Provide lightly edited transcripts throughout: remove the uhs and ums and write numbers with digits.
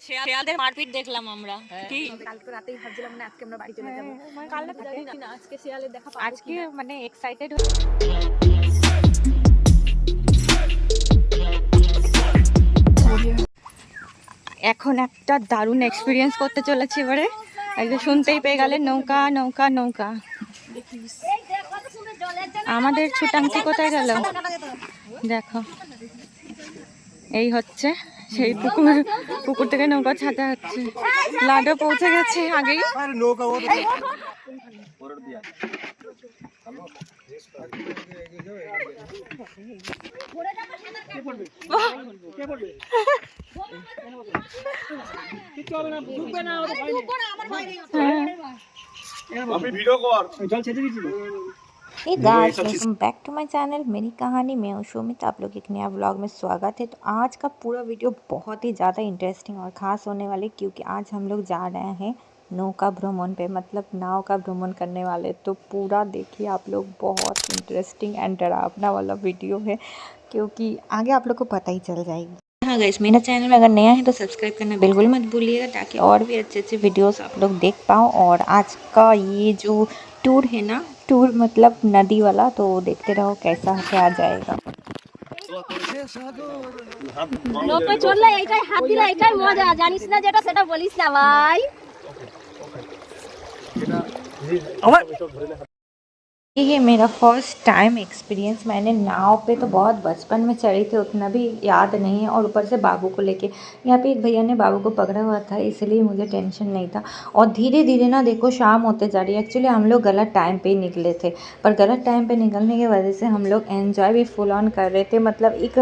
শেয়ালদের মারপিট দেখলাম আমরা। কি কালকে রাতেই ভাবছিলাম না আজকে আমরা বাড়ি চলে যাবো, কাল রাতে জানি না আজকে শেয়ালের দেখা পাবো। আজকে মানে এক্সাইটেড এখন একটা দারুণ এক্সপিরিয়েন্স করতে চলেছি এবারে। একদম শুনতেই পেয়ে গেলে নৌকা নৌকা নৌকা। আমাদের ছুটাংচি কোথায় গেল দেখো, এই হচ্ছে সেই পুকুর। পুকুর থেকে নৌকা ছাড়া হচ্ছে। লাডো পৌঁছে গেছে আগেই। Hey guys, welcome back to my channel मेरी कहानी। मैं हूं सुमित, आप लोग एक नया व्लॉग में स्वागत है। तो आज का पूरा वीडियो बहुत ही ज़्यादा इंटरेस्टिंग और ख़ास होने वाले, क्योंकि आज हम लोग जा रहे हैं नौका भ्रमण पे, मतलब नाव का भ्रमण करने वाले। तो पूरा देखिए आप लोग, बहुत इंटरेस्टिंग एंड डरावना वाला वीडियो है, क्योंकि आगे आप लोग को पता ही चल जाएगी। हाँ गाइस, मेरा चैनल में अगर नया है तो सब्सक्राइब करना बिल्कुल मत भूलिएगा, ताकि और भी अच्छे अच्छे वीडियोस आप लोग देख पाओ। और आज का ये जो टूर है ना, टूर मतलब नदी वाला, तो देखते रहो कैसा क्या जाएगा। নৌকায় চললে এইটাই হাত দিলে এইটাই মজা, জানিস না যেটা সেটা বলিস না ভাই। ये मेरा फर्स्ट टाइम एक्सपीरियंस। मैंने नाव पे तो बहुत बचपन में चढ़ी थी, उतना भी याद नहीं है। और ऊपर से बाबू को लेके यहाँ पे एक भैया ने बाबू को पकड़ा हुआ था, इसलिए मुझे टेंशन नहीं था। और धीरे धीरे ना देखो शाम होते जा रही है। एक्चुअली हम लोग गलत टाइम पे ही निकले थे, पर गलत टाइम पे निकलने की वजह से हम लोग एंजॉय भी फुल ऑन कर रहे थे। मतलब एक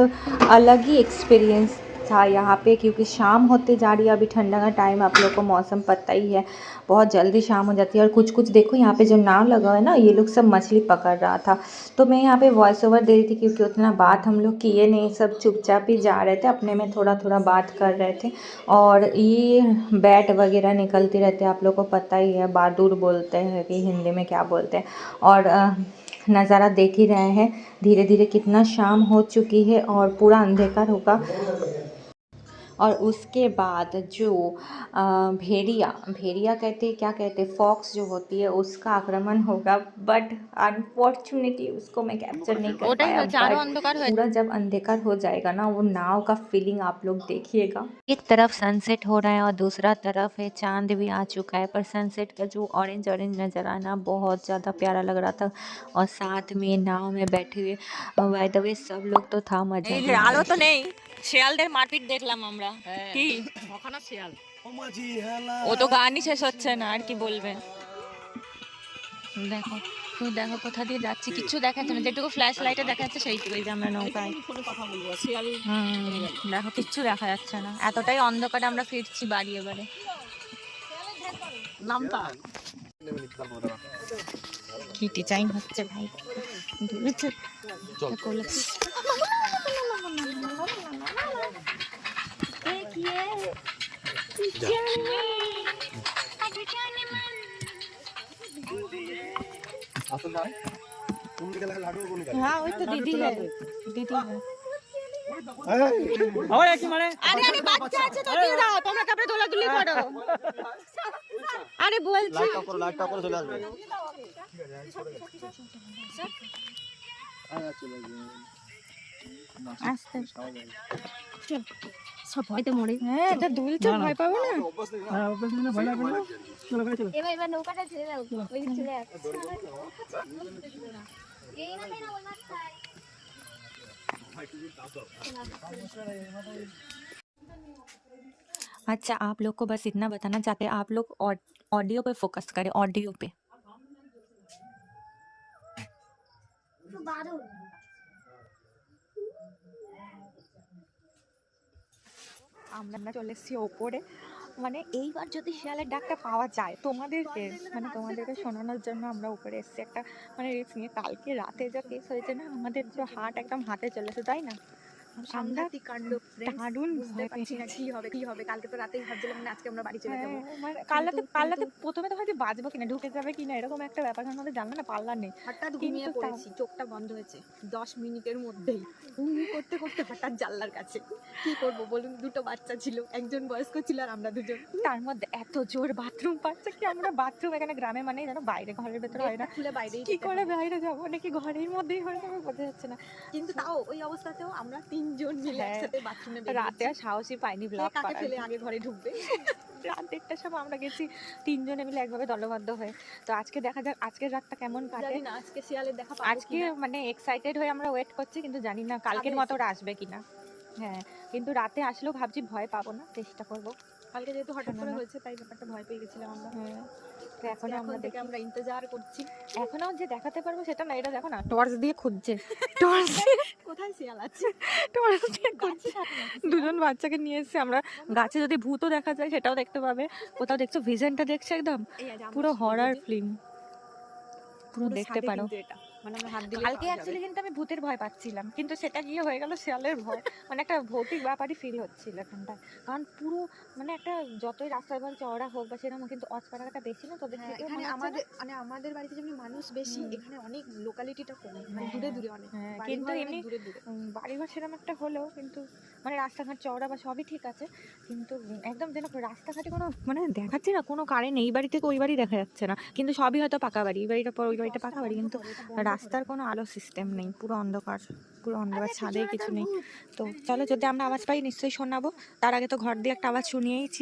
अलग ही एक्सपीरियंस था यहाँ पे, क्योंकि शाम होते जा रही है। अभी ठंडा का टाइम, आप लोग को मौसम पता ही है, बहुत जल्दी शाम हो जाती है। और कुछ कुछ देखो यहाँ पे जो नाव लगा हुआ है ना, ये लोग सब मछली पकड़ रहा था। तो मैं यहाँ पे वॉइस ओवर दे रही थी, क्योंकि उतना बात हम लोग किए नहीं, सब चुपचाप ही जा रहे थे, अपने में थोड़ा थोड़ा बात कर रहे थे। और ये बैट वगैरह निकलती रहते हैं, आप लोग को पता ही है, बादुर बोलते हैं कि हिंदी में क्या बोलते हैं। और नज़ारा देख ही रहे हैं धीरे धीरे कितना शाम हो चुकी है और पूरा अंधकार होगा। और उसके बाद जो भेड़िया कहते हैं, क्या कहते हैं, फॉक्स जो होती है, उसका आक्रमण होगा। बट अनफॉर्चुनेटली उसको मैं कैप्चर नहीं कर पाया। पूरा जब अंधकार हो जाएगा ना, वो नाव का फीलिंग आप लोग देखिएगा। एक तरफ सनसेट हो रहा है और दूसरा तरफ है चांद भी आ चुका है। पर सनसेट का जो ऑरेंज ऑरेंज नज़र आना बहुत ज़्यादा प्यारा लग रहा था। और साथ में नाव में बैठे हुए बाय द वे सब लोग तो था, मजा আলো তো নেই। শেয়ালদের মারপিট দেখলাম আমরা। কি ওখানে শেয়াল, ও তো গানই শেষ হচ্ছে না, আর কি বলবে। দেখো তুই দেখো কোথা দিয়ে যাচ্ছি, কিছু দেখাচ্ছে না, যেটুকু ফ্ল্যাশ লাইটে দেখা যাচ্ছে সেইটুকুই যে আমরা নৌকায়। দেখো কিচ্ছু দেখা যাচ্ছে না, এতটাই অন্ধকারে আমরা ফিরছি বাড়ি এবারে। নামটা কি ডিজাইন হচ্ছে ভাই, हाँ वही तो दीदी है, दीदी है। আরে আরে বাচ্চা আছে তো দিয়ে দাও, তোমরা কাপড়ে দোলাদুলি করো। আরে বলছি লাইটটা করে চলে আসবে। আস্তে সব ভয়তে মরে। হ্যাঁ এটা দুলছে, ভয় পাবো না। হ্যাঁ অভ্যাস মানে ভয় লাগবে না। চলো গাড়ি চলো। এবার এবার নৌকাটা ছেড়ে দাও, ওই দিক চলে আসছে। এই না মেরা ওনা খাই। अच्छा, आप लोग को बस इतना बताना चाहते हैं, आप लोग ऑडियो पे फोकस करें, ऑडियो पे। আমরা চলে এসেছি ওপরে। মানে এইবার যদি শিয়ালের ডাকটা পাওয়া যায় তোমাদেরকে, মানে তোমাদেরকে শোনানোর জন্য আমরা উপরে এসেছি একটা মানে রিস্ক নিয়ে। কালকে রাতে যা কেস হয়েছে না, আমাদের তো হার্ট একদম হাতে চলেছে, তাই না? সাংঘাতিক কাণ্ড দারুণ বুঝতে ভয় পারছি না কি হবে কালকে তো রাতেই ভাবছিলাম না আজকে আমরা বাড়ি চলে যাবো মানে কাল রাতে প্রথমে তো হয়তো বাজবো কিনা ঢুকে যাবে কিনা এরকম একটা ব্যাপার আমাদের জানলে না পাল্লা নেই। হঠাৎ কিন্তু ঘুমিয়ে তাও- পড়েছি, চোখটা বন্ধ হয়েছে 10 মিনিটের মধ্যেই করতে করতে হঠাৎ জানলার কাছে। কি করব বলুন, দুটো বাচ্চা ছিল, একজন বয়স্ক ছিল আর আমরা দুজন। তার মধ্যে এত জোর বাথরুম পাচ্ছে কি আমরা বাথরুম এখানে গ্রামে মানে যেন বাইরে ঘরের ভেতরে হয় না, গেটটা খুলে বাইরেই কি যেতে করে হবে। বাইরে যাবো নাকি ঘরের মধ্যেই হয়ে যাবে বোঝা যাচ্ছে না। কিন্তু তাও ওই অবস্থাতেও আমরা তিনজন মিলে হ্যাঁ। একসাথে বাথরুমে রাতে আর সাহসী পাইনি ব্লগ কাকে করার। ফেলে আগে ঘরে ঢুকবে। রাত 1টার সময় আমরা গেছি তিনজনে মিলে একভাবে দলবদ্ধ হয়ে। তো আজকে দেখা যাক আজকের রাতটা কেমন কাটে। জানি না আজকে শিয়ালের দেখা পাবো আজকে কিনা। মানে এক্সাইটেড হয়ে আমরা ওয়েট করছি, কিন্তু জানি না কালকের সামনে মতো ওরা আসবে কিনা। হ্যাঁ, কিন্তু রাতে আসলেও ভাবছি ভয় পাবো না, চেষ্টা করবো। কালকে যেহেতু হঠাৎ করে শোনো না। হয়েছে তাই ব্যাপারটা ভয় পেয়ে গেছিলাম আমরা। হ্যাঁ, তো এখন এখনো আমরা থেকে দেখি, আমরা ইন্তজার করছি এখনো যে দেখাতে পারবো সেটা না, এটা দেখো না টর্চ দিয়ে খুঁজছে, টর্চ দিয়ে কোথায় শিয়াল আছে। খুঁজছে। দুজন বাচ্চাকে নিয়ে এসেছি আমরা, গাছে যদি ভূতও দেখা যায় সেটাও দেখতে পাবে। কোথাও দেখছো ভিশনটা দেখছে একদম এই আজ আমরা পুরো ছাদে হরর যে- ফিল্ম, পুরো দেখতে ছাদে পারো। কিন্তু এটা, মানে আমরা হাত দিলে কালকে পাওয়া যাবে। অ্যাকচুয়ালি কিন্তু আমি ভূতের ভয় পাচ্ছিলাম, কিন্তু সেটা গিয়ে হয়ে গেল শিয়ালের ভয়। মানে একটা ভৌতিক ব্যাপারই ফিল হচ্ছিল এখানটায়, কারণ পুরো মানে একটা যতই রাস্তার ধারে চওড়া হোক বা সেরকম, কিন্তু অজপাড়াটা বেশি না তোদের হ্যাঁ, থেকে এখানে আমাদের বাড়িতে যেমন মানুষ বেশি, এখানে অনেক লোকালিটিটা কম, মানে দূরে দূরে অনেক। হ্যাঁ, বাড়িঘর কিন্তু অনেক এমনি দূরে দূরে। বাড়িঘর সেরকম একটা হলেও কিন্তু মানে রাস্তাঘাট চওড়া বা সবই ঠিক আছে, কিন্তু একদম যেন রাস্তাঘাটে কোনো মানে দেখাচ্ছে না কোনো কারেন্ট, এই বাড়ি থেকে ওই বাড়ি দেখা যাচ্ছে না, কিন্তু সবই হয়তো পাকা বাড়ি, এই বাড়িটা পর ওই বাড়িটা পাকা বাড়ি, কিন্তু রাস্তার কোনো আলো সিস্টেম নেই, পুরো অন্ধকার, পুরো অন্ধকার, ছাদে কিছু নেই। তো চলো, যদি আমরা আওয়াজ পাই নিশ্চয়ই শোনাবো, তার আগে তো ঘর দিয়ে একটা আওয়াজ শুনিয়েইছি।